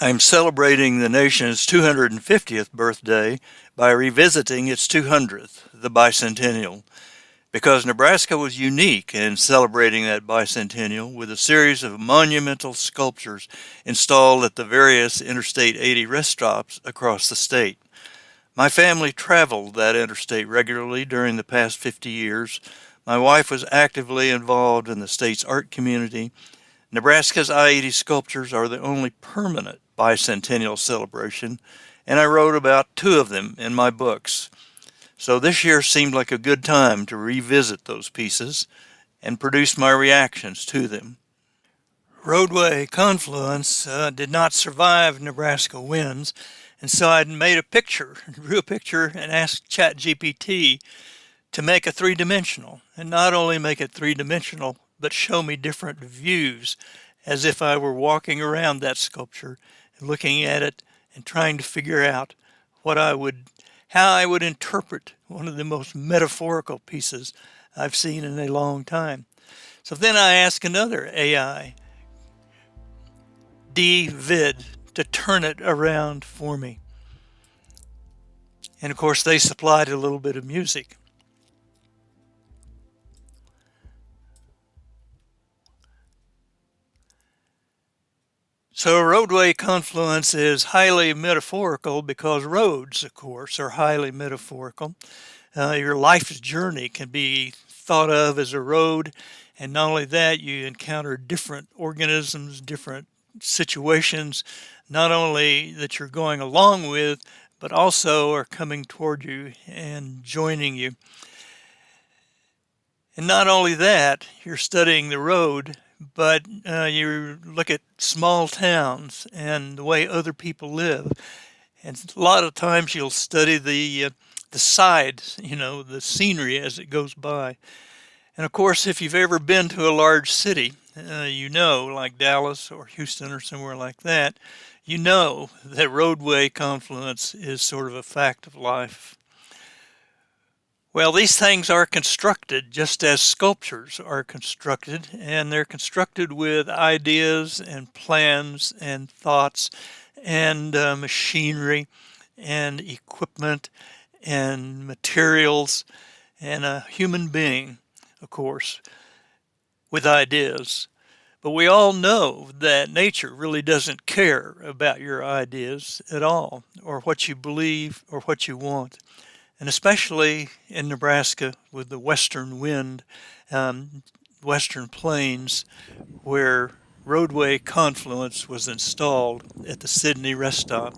I'm celebrating the nation's 250th birthday by revisiting its 200th, the Bicentennial, because Nebraska was unique in celebrating that bicentennial with a series of monumental sculptures installed at the various Interstate 80 rest stops across the state. My family traveled that interstate regularly during the past 50 years. My wife was actively involved in the state's art community. Nebraska's I-80 sculptures are the only permanent bicentennial celebration, and I wrote about two of them in my books. So this year seemed like a good time to revisit those pieces and produce my reactions to them. Roadway Confluence did not survive Nebraska winds, and so I made a picture, drew a picture, and asked ChatGPT to make a three-dimensional, and not only make it three-dimensional, but show me different views, as if I were walking around that sculpture, and looking at it, and trying to figure out how I would interpret one of the most metaphorical pieces I've seen in a long time. So then I asked another AI, DVid, to turn it around for me. And of course they supplied a little bit of music. So roadway confluence is highly metaphorical because roads, of course, are highly metaphorical. Your life's journey can be thought of as a road, and not only that, you encounter different organisms, different situations, not only that you're going along with, but also are coming toward you and joining you. And not only that, you're studying the road, but you look at small towns and the way other people live. And a lot of times you'll study the sides, the scenery as it goes by. And of course, if you've ever been to a large city, like Dallas or Houston or somewhere like that, you know that roadway confluence is sort of a fact of life. Well, these things are constructed just as sculptures are constructed, and they're constructed with ideas and plans and thoughts and machinery and equipment and materials and a human being, of course, with ideas. But we all know that nature really doesn't care about your ideas at all, or what you believe or what you want. And especially in Nebraska with the western wind, western plains, where roadway confluence was installed at the Sydney rest stop.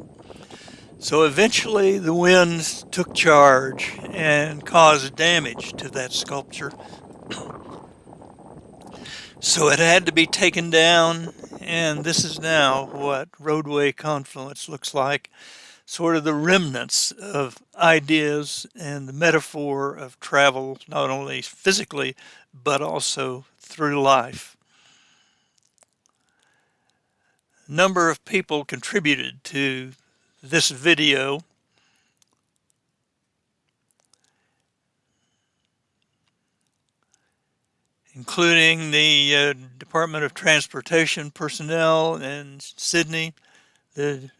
So eventually the winds took charge and caused damage to that sculpture. So it had to be taken down, and this is now what roadway confluence looks like. Sort of the remnants of ideas and the metaphor of travel, not only physically, but also through life. A number of people contributed to this video. Including the Department of Transportation personnel in Sydney, the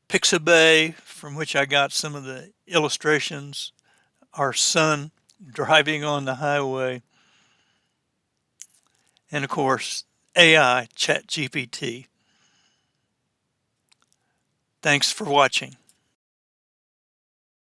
Pixabay, from which I got some of the illustrations, our son driving on the highway, and of course, AI, ChatGPT. Thanks for watching.